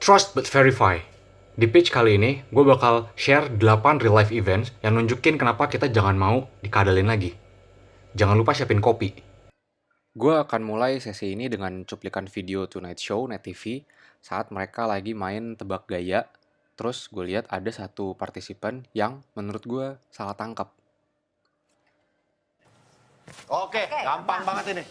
Trust but verify. Di pitch kali ini, gue bakal share 8 real life events yang nunjukin kenapa kita jangan mau dikadalin lagi. Jangan lupa siapin kopi. Gue akan mulai sesi ini dengan cuplikan video Tonight Show Net TV saat mereka lagi main tebak gaya. Terus gue lihat ada satu partisipan yang menurut gue salah tangkap. Oke, gampang banget ini.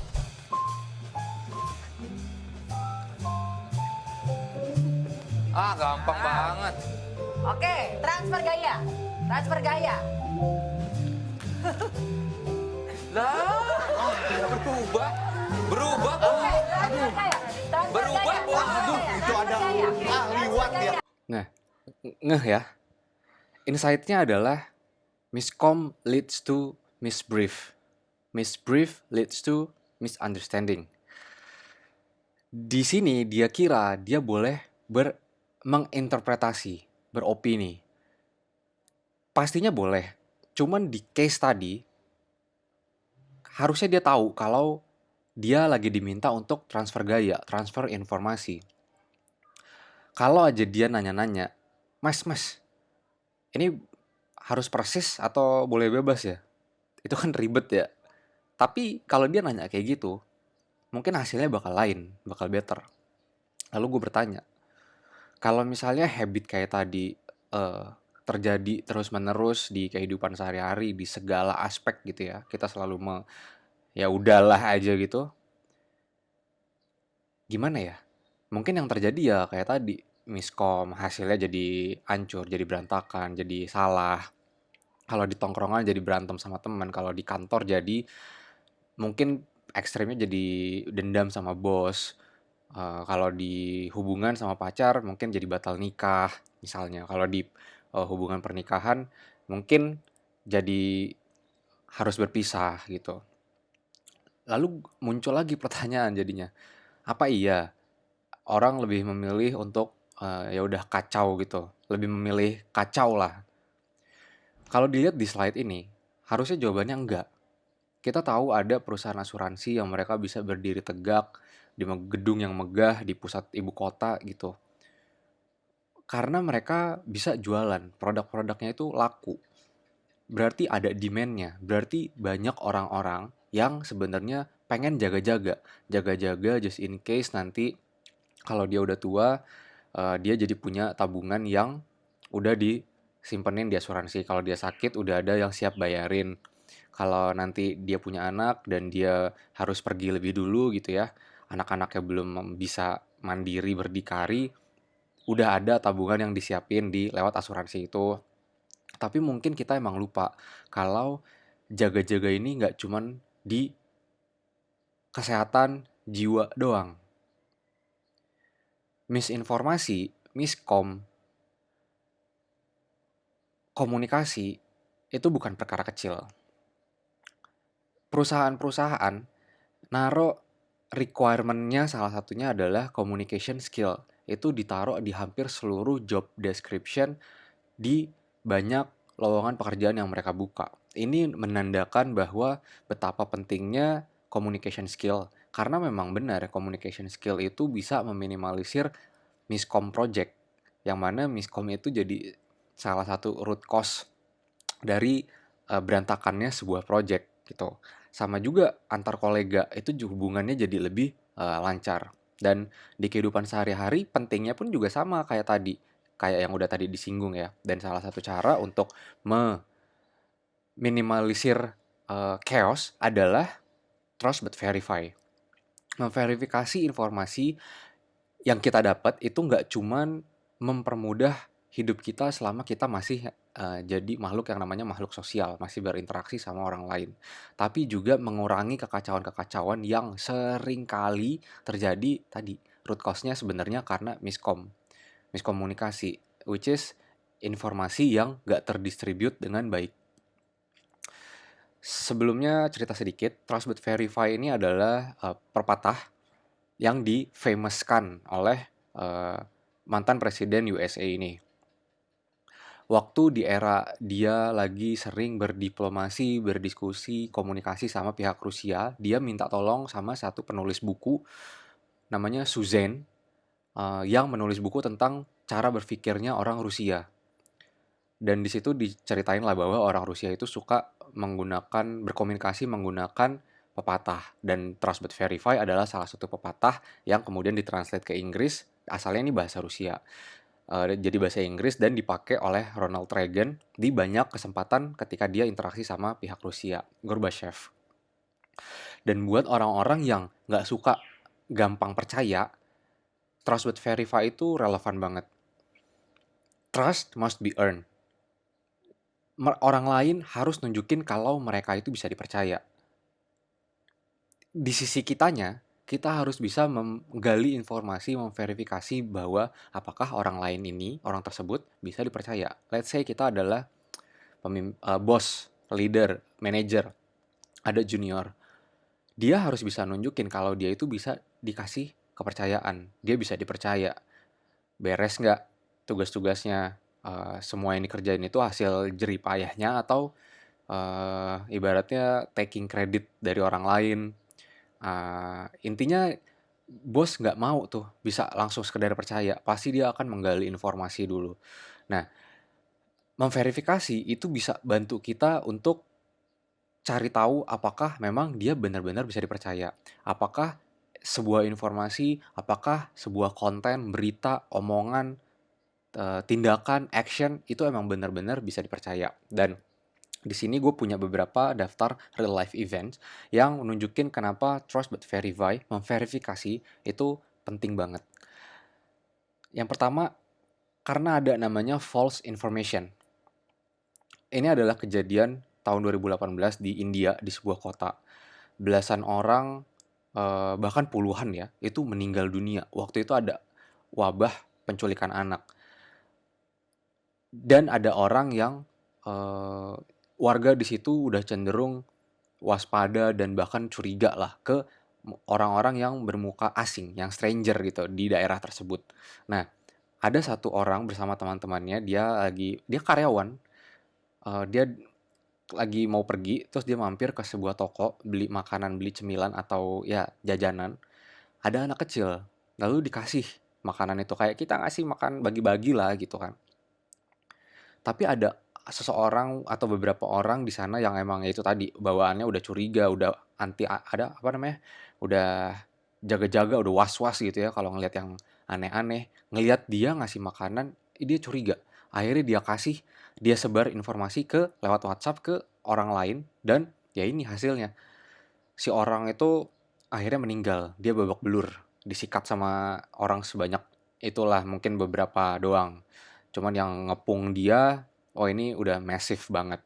Gampang banget. Oke, transfer gaya. Transfer gaya. Berubah. Berubah, Oke, Bos. transfer gaya. Transfer Berubah, gaya. Bos. Transfer Aduh, gaya. itu ada Transfer gaya. liwat Transfer ya. gaya. Nah, ngeh ya. Insight-nya adalah miscom leads to misbrief. Misbrief leads to misunderstanding. Di sini dia kira dia boleh menginterpretasi, beropini. Pastinya boleh. Cuman di case tadi harusnya dia tahu kalau dia lagi diminta untuk transfer gaya, transfer informasi. Kalau aja dia nanya-nanya, Mas, ini harus persis atau boleh bebas ya? Itu kan ribet ya. Tapi kalau dia nanya kayak gitu, mungkin hasilnya bakal lain, bakal better. Lalu gue bertanya, kalau misalnya habit kayak tadi terjadi terus-menerus di kehidupan sehari-hari, di segala aspek gitu ya, kita selalu ya udahlah aja gitu, gimana ya? Mungkin yang terjadi ya kayak tadi, miskom, hasilnya jadi hancur, jadi berantakan, jadi salah. Kalau di tongkrongan jadi berantem sama teman, kalau di kantor jadi mungkin ekstrimnya jadi dendam sama bos. Kalau di hubungan sama pacar mungkin jadi batal nikah misalnya. Kalau di hubungan pernikahan mungkin jadi harus berpisah gitu. Lalu muncul lagi pertanyaan jadinya, apa iya orang lebih memilih untuk ya udah kacau gitu, lebih memilih kacau lah. Kalau dilihat di slide ini, harusnya jawabannya enggak. Kita tahu ada perusahaan asuransi yang mereka bisa berdiri tegak di gedung yang megah di pusat ibu kota gitu. Karena mereka bisa jualan, produk-produknya itu laku. Berarti ada demand-nya, berarti banyak orang-orang yang sebenarnya pengen jaga-jaga. Jaga-jaga just in case nanti kalau dia udah tua, dia jadi punya tabungan yang udah disimpenin di asuransi. Kalau dia sakit udah ada yang siap bayarin. Kalau nanti dia punya anak dan dia harus pergi lebih dulu gitu ya, anak-anaknya belum bisa mandiri berdikari, udah ada tabungan yang disiapin di lewat asuransi itu. Tapi mungkin kita emang lupa kalau jaga-jaga ini nggak cuman di kesehatan jiwa doang. Misinformasi, miskom, komunikasi itu bukan perkara kecil. Perusahaan-perusahaan naruh requirement-nya salah satunya adalah communication skill. Itu ditaruh di hampir seluruh job description di banyak lowongan pekerjaan yang mereka buka. Ini menandakan bahwa betapa pentingnya communication skill. Karena memang benar communication skill itu bisa meminimalisir miskom project. Yang mana miskom itu jadi salah satu root cause dari berantakannya sebuah project gitu. Sama juga antar kolega itu hubungannya jadi lebih lancar. Dan di kehidupan sehari-hari pentingnya pun juga sama kayak tadi. Kayak yang udah tadi disinggung ya. Dan salah satu cara untuk meminimalisir chaos adalah trust but verify. Memverifikasi informasi yang kita dapat itu nggak cuman mempermudah hidup kita selama kita masih jadi makhluk yang namanya makhluk sosial, masih berinteraksi sama orang lain. Tapi juga mengurangi kekacauan-kekacauan yang sering kali terjadi tadi. Root cause-nya sebenarnya karena miskomunikasi, which is informasi yang nggak terdistribute dengan baik. Sebelumnya cerita sedikit, Trust but Verify ini adalah pepatah yang difamouskan oleh mantan presiden USA ini. Waktu di era dia lagi sering berdiplomasi, berdiskusi, komunikasi sama pihak Rusia, dia minta tolong sama satu penulis buku namanya Susan yang menulis buku tentang cara berpikirnya orang Rusia. Dan di situ diceritain lah bahwa orang Rusia itu suka berkomunikasi menggunakan pepatah. Dan Trust But Verify adalah salah satu pepatah yang kemudian ditranslate ke Inggris. Asalnya ini bahasa Rusia. Jadi bahasa Inggris dan dipakai oleh Ronald Reagan di banyak kesempatan ketika dia interaksi sama pihak Rusia, Gorbachev. Dan buat orang-orang yang nggak suka gampang percaya, Trust But Verify itu relevan banget. Trust must be earned. Orang lain harus nunjukin kalau mereka itu bisa dipercaya. Di sisi kitanya, kita harus bisa menggali informasi, memverifikasi bahwa apakah orang lain ini, orang tersebut bisa dipercaya. Let's say kita adalah bos, leader, manager, ada junior. Dia harus bisa nunjukin kalau dia itu bisa dikasih kepercayaan. Dia bisa dipercaya. Beres nggak tugas-tugasnya, semua yang dikerjain itu hasil jerih payahnya atau ibaratnya taking credit dari orang lain. Intinya bos nggak mau tuh bisa langsung sekedar percaya, pasti dia akan menggali informasi dulu. Nah, memverifikasi itu bisa bantu kita untuk cari tahu apakah memang dia benar-benar bisa dipercaya. Apakah sebuah informasi, apakah sebuah konten, berita, omongan, tindakan, action itu emang benar-benar bisa dipercaya. Dan di sini gue punya beberapa daftar real life events yang menunjukin kenapa Trust But Verify, memverifikasi itu penting banget. Yang pertama, karena ada namanya false information. Ini adalah kejadian tahun 2018 di India, di sebuah kota. Belasan orang, bahkan puluhan ya, itu meninggal dunia. Waktu itu ada wabah penculikan anak. Dan ada orang yang warga di situ udah cenderung waspada dan bahkan curiga lah ke orang-orang yang bermuka asing, yang stranger gitu di daerah tersebut. Nah, ada satu orang bersama teman-temannya, dia karyawan, dia lagi mau pergi, terus dia mampir ke sebuah toko, beli makanan, beli cemilan atau ya jajanan. Ada anak kecil, lalu dikasih makanan itu, kayak kita ngasih makan bagi-bagi lah gitu kan. Tapi ada seseorang atau beberapa orang di sana yang emang itu tadi bawaannya udah curiga, udah ada apa namanya, udah jaga-jaga, udah was-was gitu ya kalau ngelihat yang aneh-aneh, ngelihat dia ngasih makanan, dia curiga. Akhirnya dia sebar informasi lewat WhatsApp ke orang lain dan ya ini hasilnya. Si orang itu akhirnya meninggal, dia babak belur, disikat sama orang sebanyak itulah, mungkin beberapa doang. Cuman yang ngepung dia, oh ini udah massive banget.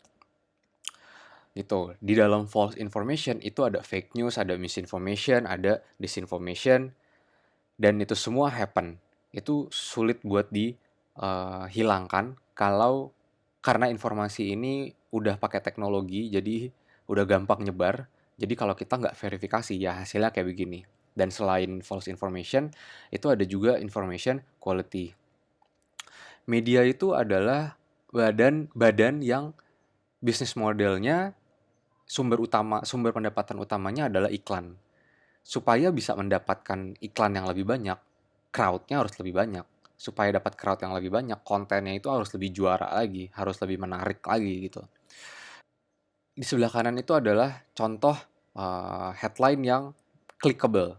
Gitu. Di dalam false information itu ada fake news, ada misinformation, ada disinformation, dan itu semua happen. Itu sulit buat dihilangkan karena informasi ini udah pakai teknologi, jadi udah gampang nyebar. Jadi kalau kita nggak verifikasi, ya hasilnya kayak begini. Dan selain false information, itu ada juga information quality. Media itu adalah badan yang bisnis modelnya sumber pendapatan utamanya adalah iklan. Supaya bisa mendapatkan iklan yang lebih banyak, crowd-nya harus lebih banyak. Supaya dapat crowd yang lebih banyak, kontennya itu harus lebih juara lagi, harus lebih menarik lagi gitu. Di sebelah kanan itu adalah contoh headline yang clickable.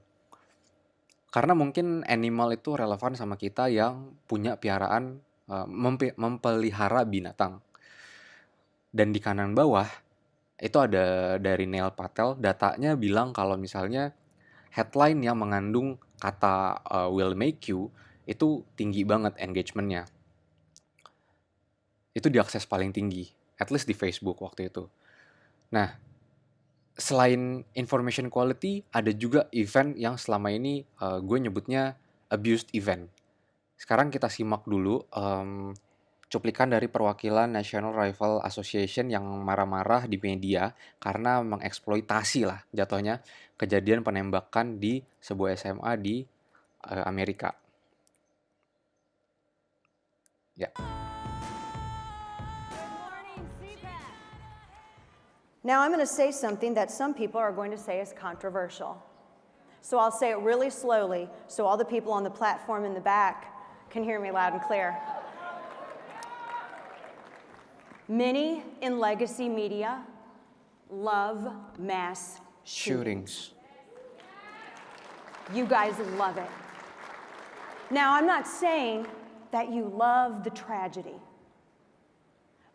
Karena mungkin animal itu relevan sama kita yang punya piaraan, mempelihara binatang. Dan di kanan bawah, itu ada dari Neil Patel, datanya bilang kalau misalnya headline yang mengandung kata will make you, itu tinggi banget engagementnya. Itu diakses paling tinggi, at least di Facebook waktu itu. Nah, selain information quality, ada juga event yang selama ini gue nyebutnya abused event. Sekarang kita simak dulu cuplikan dari perwakilan National Rifle Association yang marah-marah di media karena mengeksploitasi lah jatuhnya kejadian penembakan di sebuah SMA di Amerika. Ya. Now I'm going to say something that some people are going to say is controversial. So I'll say it really slowly so all the people on the platform in the back can hear me loud and clear. Many in legacy media love mass shootings. Shootings. You guys love it. Now, I'm not saying that you love the tragedy,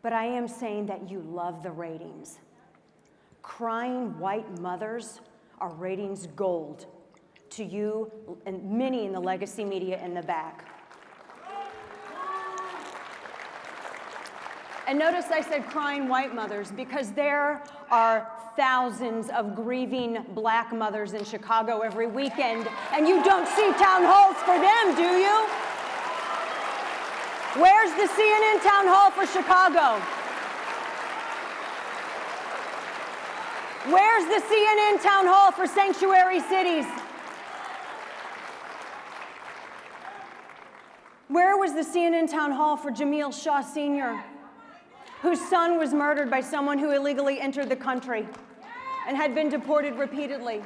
but I am saying that you love the ratings. Crying white mothers are ratings gold to you and many in the legacy media in the back. And notice I said crying white mothers because there are thousands of grieving black mothers in Chicago every weekend, and you don't see town halls for them, do you? Where's the CNN town hall for Chicago? Where's the CNN town hall for sanctuary cities? Where was the CNN town hall for Jamil Shaw Sr., whose son was murdered by someone who illegally entered the country and had been deported repeatedly?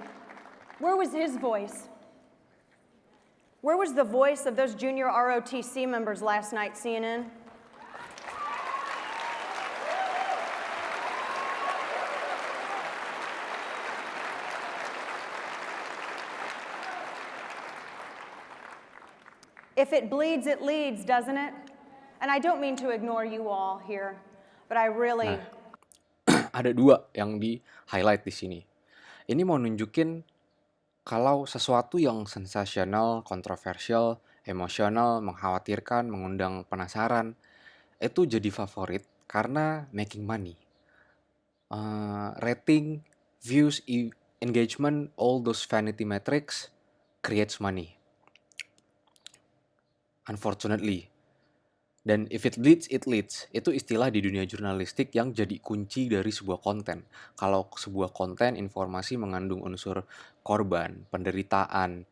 Where was his voice? Where was the voice of those junior ROTC members last night, CNN? If it bleeds, it leads, doesn't it? And I don't mean to ignore you all here, but I really... Ada dua yang di-highlight di sini. Ini mau nunjukin kalau sesuatu yang sensasional, kontroversial, emosional, mengkhawatirkan, mengundang penasaran, itu jadi favorit karena making money. Rating, views, engagement, all those vanity metrics creates money. Unfortunately. Dan if it leads, it leads. Itu istilah di dunia jurnalistik yang jadi kunci dari sebuah konten. Kalau sebuah konten informasi mengandung unsur korban, penderitaan,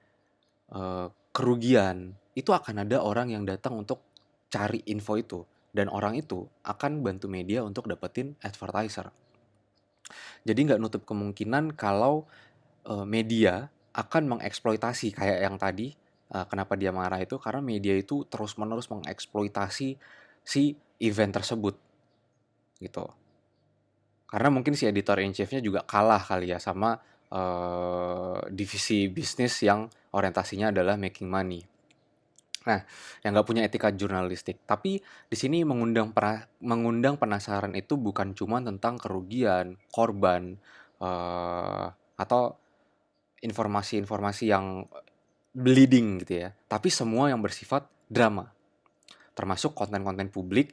kerugian, itu akan ada orang yang datang untuk cari info itu. Dan orang itu akan bantu media untuk dapetin advertiser. Jadi nggak nutup kemungkinan kalau media akan mengeksploitasi kayak yang tadi. Kenapa dia marah itu? Karena media itu terus-menerus mengeksploitasi si event tersebut, gitu. Karena mungkin si editor in chief-nya juga kalah kali ya sama divisi bisnis yang orientasinya adalah making money. Nah, yang nggak punya etika jurnalistik. Tapi di sini mengundang penasaran itu bukan cuma tentang kerugian, korban, atau informasi-informasi yang bleeding gitu ya, tapi semua yang bersifat drama, termasuk konten-konten publik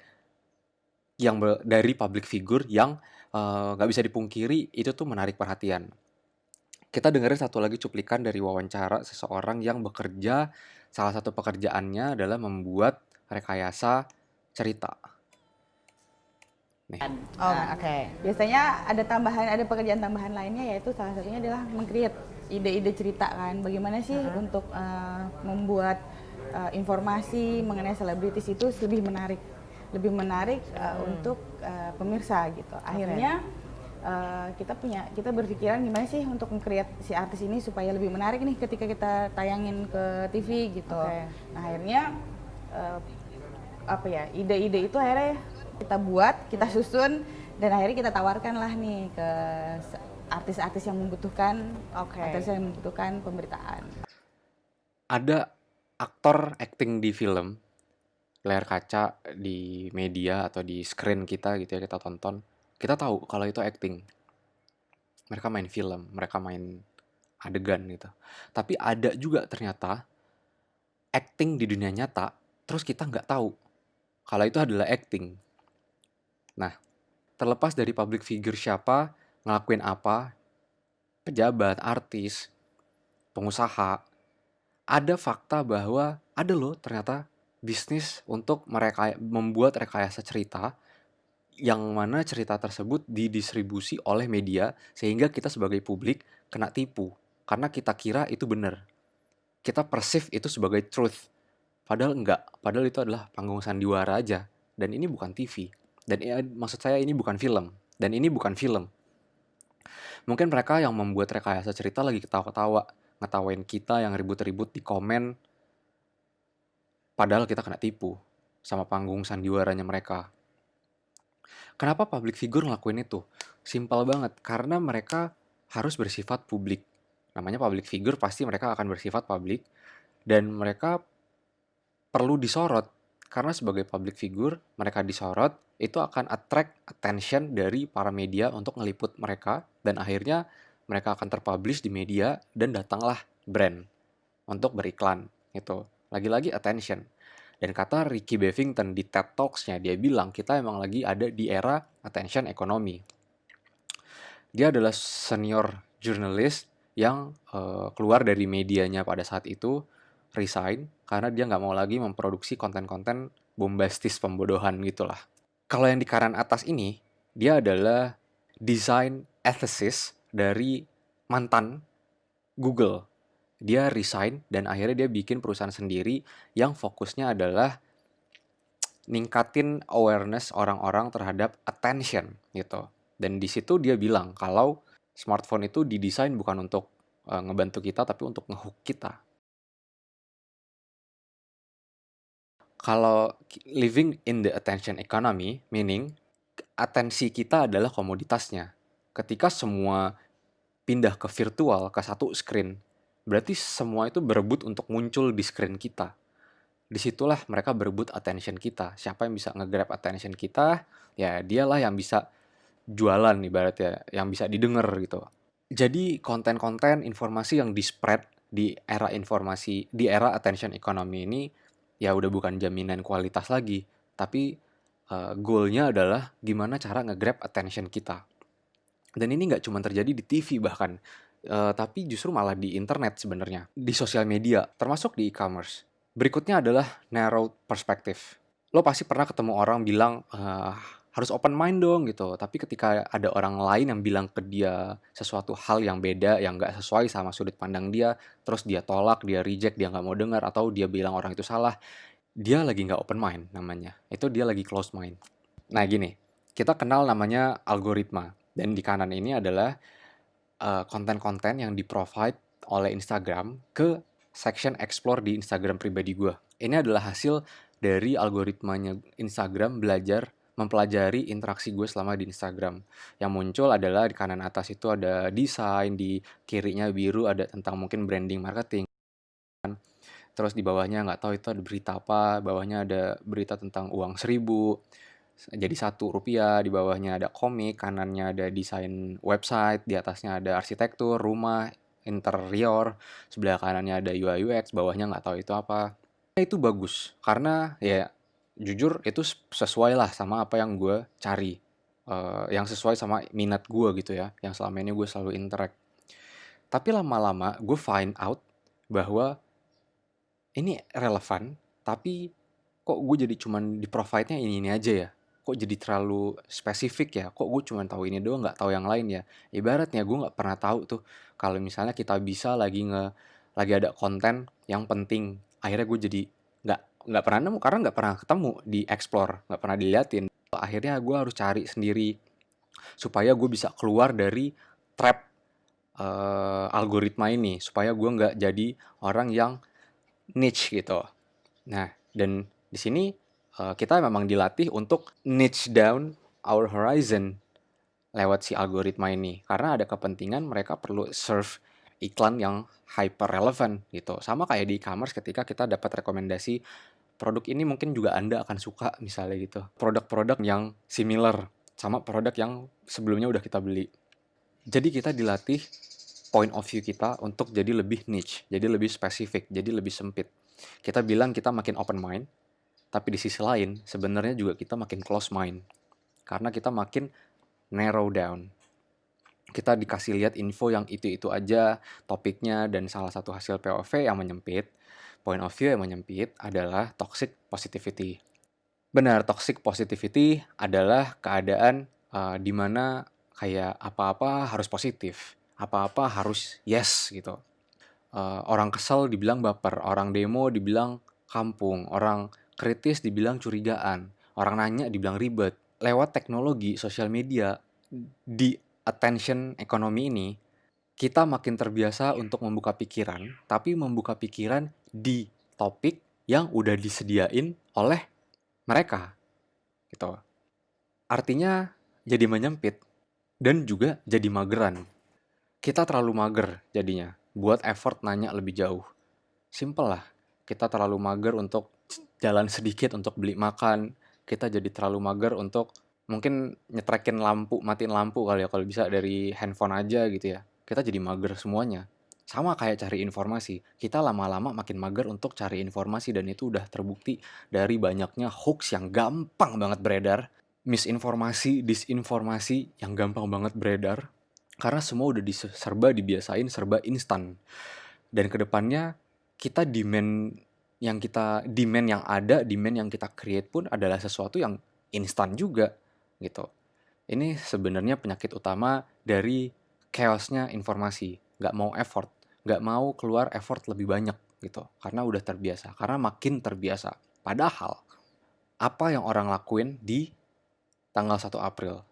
yang dari public figure yang nggak bisa dipungkiri itu tuh menarik perhatian. Kita dengerin satu lagi cuplikan dari wawancara seseorang yang bekerja, salah satu pekerjaannya adalah membuat rekayasa cerita. Nih. Oh, oke. Biasanya ada pekerjaan tambahan lainnya, yaitu salah satunya adalah meng-create ide-ide cerita kan. Bagaimana sih untuk membuat informasi mengenai selebritis itu lebih menarik untuk pemirsa gitu. Akhirnya kita berpikiran gimana sih untuk meng-create si artis ini supaya lebih menarik nih ketika kita tayangin ke TV gitu. Nah, akhirnya ide-ide itu akhirnya kita buat, kita susun, dan akhirnya kita tawarkan lah nih ke artis-artis yang membutuhkan, artis yang membutuhkan pemberitaan. Ada aktor acting di film, layar kaca, di media atau di screen kita gitu ya, kita tonton, kita tahu kalau itu acting. Mereka main film, mereka main adegan gitu. Tapi ada juga ternyata acting di dunia nyata, terus kita nggak tahu kalau itu adalah acting. Nah, terlepas dari public figure siapa, ngelakuin apa, pejabat, artis, pengusaha, ada fakta bahwa ada loh ternyata bisnis untuk membuat rekayasa cerita yang mana cerita tersebut didistribusi oleh media sehingga kita sebagai publik kena tipu karena kita kira itu benar. Kita perceive itu sebagai truth. Padahal enggak, padahal itu adalah panggung sandiwara aja dan ini bukan TV. Dan maksud saya ini bukan film. Dan ini bukan film. Mungkin mereka yang membuat rekayasa cerita lagi ketawa-ketawa ngetawain kita yang ribut-ribut di komen, padahal kita kena tipu sama panggung sandiwaranya mereka. Kenapa public figure ngelakuin itu? Simpel banget, karena mereka harus bersifat publik. Namanya public figure, pasti mereka akan bersifat publik, dan mereka perlu disorot. Karena sebagai public figure, mereka disorot, itu akan attract attention dari para media untuk ngeliput mereka, dan akhirnya mereka akan terpublish di media, dan datanglah brand untuk beriklan. Itu lagi-lagi attention. Dan kata Ricky Bevington di TED Talks-nya, dia bilang kita emang lagi ada di era attention economy. Dia adalah senior journalist yang keluar dari medianya pada saat itu, resign, karena dia nggak mau lagi memproduksi konten-konten bombastis pembodohan gitulah. Kalau yang di kanan atas ini, dia adalah design ethicist dari mantan Google. Dia resign dan akhirnya dia bikin perusahaan sendiri yang fokusnya adalah ningkatin awareness orang-orang terhadap attention gitu. Dan di situ dia bilang kalau smartphone itu didesain bukan untuk ngebantu kita tapi untuk ngehook kita. Kalau living in the attention economy, meaning atensi kita adalah komoditasnya. Ketika semua pindah ke virtual, ke satu screen, berarti semua itu berebut untuk muncul di screen kita. Disitulah mereka berebut attention kita. Siapa yang bisa nge-grab attention kita, ya dialah yang bisa jualan ibaratnya, yang bisa didengar gitu. Jadi konten-konten informasi yang di-spread di era informasi, di era attention economy ini, ya udah bukan jaminan kualitas lagi, tapi goalnya adalah gimana cara nge-grab attention kita. Dan ini nggak cuma terjadi di TV bahkan, tapi justru malah di internet sebenarnya, di sosial media, termasuk di e-commerce. Berikutnya adalah narrow perspective. Lo pasti pernah ketemu orang bilang, harus open mind dong gitu, tapi ketika ada orang lain yang bilang ke dia sesuatu hal yang beda, yang nggak sesuai sama sudut pandang dia, terus dia tolak, dia reject, dia nggak mau dengar, atau dia bilang orang itu salah, dia lagi nggak open mind namanya. Itu dia lagi closed mind. Nah gini, kita kenal namanya algoritma. Dan di kanan ini adalah konten-konten yang di-provide oleh Instagram ke section explore di Instagram pribadi gue. Ini adalah hasil dari algoritmanya Instagram mempelajari interaksi gue selama di Instagram. Yang muncul adalah di kanan atas itu ada desain, di kirinya biru ada tentang mungkin branding marketing. Terus di bawahnya nggak tahu itu ada berita apa, bawahnya ada berita tentang uang 1.000, jadi Rp1, di bawahnya ada komik, kanannya ada desain website, di atasnya ada arsitektur, rumah, interior, sebelah kanannya ada UI UX, bawahnya nggak tahu itu apa. Itu bagus, karena ya jujur itu sesuai lah sama apa yang gue cari, yang sesuai sama minat gue gitu ya, yang selama ini gue selalu interact. Tapi lama-lama gue find out bahwa ini relevan, tapi kok gue jadi cuman di provide-nya ini aja ya? Kok jadi terlalu spesifik ya? Kok gue cuma tahu ini doang, nggak tahu yang lain ya? Ibaratnya gue nggak pernah tahu tuh kalau misalnya kita bisa lagi ada konten yang penting, akhirnya gue jadi nggak pernah nemu karena nggak pernah ketemu di explore, nggak pernah diliatin. Akhirnya gue harus cari sendiri supaya gue bisa keluar dari trap algoritma ini, supaya gue nggak jadi orang yang niche gitu. Nah, dan di sini kita memang dilatih untuk niche down our horizon lewat si algoritma ini. Karena ada kepentingan mereka perlu serve iklan yang hyper relevant gitu. Sama kayak di e-commerce ketika kita dapat rekomendasi produk ini mungkin juga Anda akan suka misalnya gitu. Produk-produk yang similar sama produk yang sebelumnya udah kita beli. Jadi kita dilatih point of view kita untuk jadi lebih niche, jadi lebih spesifik, jadi lebih sempit. Kita bilang kita makin open mind, tapi di sisi lain sebenarnya juga kita makin close mind. Karena kita makin narrow down. Kita dikasih lihat info yang itu-itu aja topiknya, dan salah satu hasil POV yang menyempit, point of view yang menyempit adalah toxic positivity. Benar, toxic positivity adalah keadaan di mana kayak apa-apa harus positif, apa-apa harus yes gitu. Orang kesel dibilang baper, orang demo dibilang kampung, orang kritis dibilang curigaan, orang nanya dibilang ribet. Lewat teknologi sosial media di attention economy ini, kita makin terbiasa untuk membuka pikiran, tapi membuka pikiran di topik yang udah disediain oleh mereka, gitu. Artinya jadi menyempit dan juga jadi mageran. Kita terlalu mager jadinya buat effort nanya lebih jauh. Simple lah, kita terlalu mager untuk jalan sedikit untuk beli makan. Kita jadi terlalu mager untuk mungkin nyetrekin lampu, matiin lampu kali ya, kalau bisa dari handphone aja gitu ya. Kita jadi mager semuanya. Sama kayak cari informasi, kita lama-lama makin mager untuk cari informasi, dan itu udah terbukti dari banyaknya hoax yang gampang banget beredar, misinformasi, disinformasi yang gampang banget beredar, karena semua udah serba dibiasain, serba instan. Dan kedepannya kita demand yang ada, demand yang kita create pun adalah sesuatu yang instan juga gitu. Ini sebenarnya penyakit utama dari chaosnya informasi. Nggak mau effort, nggak mau keluar effort lebih banyak gitu, karena udah terbiasa, karena makin terbiasa. Padahal apa yang orang lakuin di tanggal 1 April?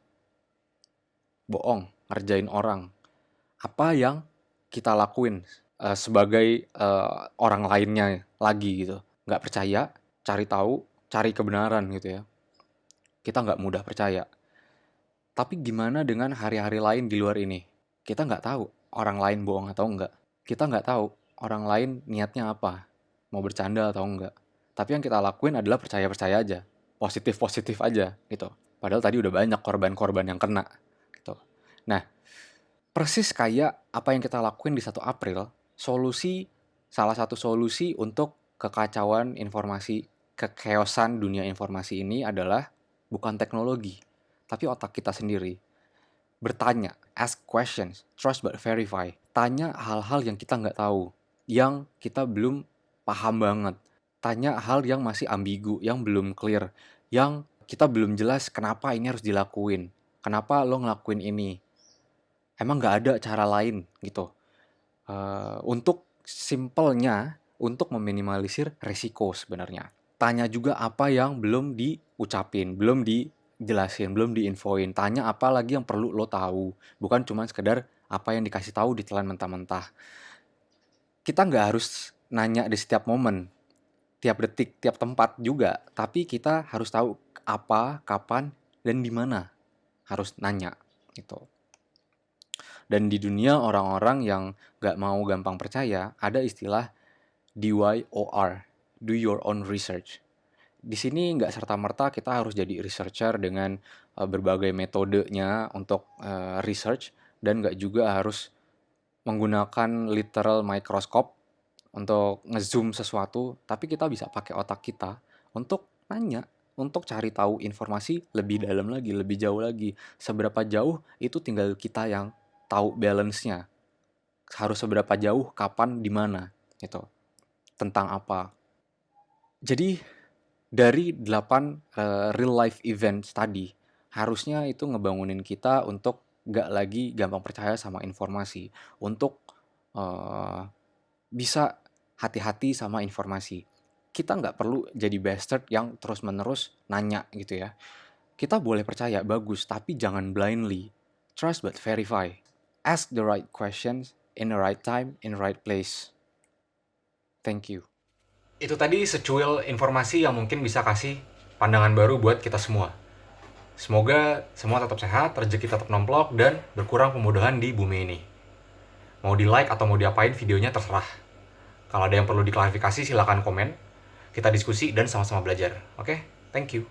Bohong, ngerjain orang. Apa yang kita lakuin sebagai orang lainnya lagi gitu? Nggak percaya, cari tahu, cari kebenaran gitu ya. Kita nggak mudah percaya. Tapi gimana dengan hari-hari lain di luar ini? Kita nggak tahu orang lain bohong atau enggak. Kita nggak tahu orang lain niatnya apa, mau bercanda atau enggak. Tapi yang kita lakuin adalah percaya-percaya aja, positif-positif aja gitu. Padahal tadi udah banyak korban-korban yang kena gitu. Nah, persis kayak apa yang kita lakuin di 1 April, salah satu solusi untuk kekacauan informasi, kekeosan dunia informasi ini adalah bukan teknologi, tapi otak kita sendiri. Bertanya, ask questions, trust but verify. Tanya hal-hal yang kita nggak tahu, yang kita belum paham banget. Tanya hal yang masih ambigu, yang belum clear, yang kita belum jelas kenapa ini harus dilakuin. Kenapa lo ngelakuin ini? Emang nggak ada cara lain gitu. Untuk simpelnya, untuk meminimalisir resiko sebenarnya. Tanya juga apa yang belum diucapin, belum dijelasin, belum diinfoin. Tanya apa lagi yang perlu lo tahu. Bukan cuma sekedar apa yang dikasih tahu ditelan mentah-mentah. Kita nggak harus nanya di setiap momen, tiap detik, tiap tempat juga. Tapi kita harus tahu apa, kapan, dan di mana harus nanya gitu. Dan di dunia orang-orang yang nggak mau gampang percaya, ada istilah DYOR, do your own research. Di sini nggak serta-merta kita harus jadi researcher dengan berbagai metodenya untuk research, dan nggak juga harus menggunakan literal microscope untuk ngezoom sesuatu, tapi kita bisa pakai otak kita untuk nanya, untuk cari tahu informasi lebih dalam lagi, lebih jauh lagi. Seberapa jauh itu tinggal kita yang tahu balance-nya. Harus seberapa jauh, kapan, di mana gitu. Tentang apa. Jadi dari 8 real life events tadi, harusnya itu ngebangunin kita untuk gak lagi gampang percaya sama informasi, untuk bisa hati-hati sama informasi. Kita nggak perlu jadi bastard yang terus-menerus nanya gitu ya. Kita boleh percaya, bagus, tapi jangan blindly. Trust but verify. Ask the right questions in the right time, in the right place. Thank you. Itu tadi secuil informasi yang mungkin bisa kasih pandangan baru buat kita semua. Semoga semua tetap sehat, rezeki tetap nomplok, dan berkurang pembodohan di bumi ini. Mau di like atau mau diapain videonya terserah. Kalau ada yang perlu diklarifikasi silakan komen. Kita diskusi dan sama-sama belajar. Oke? Thank you.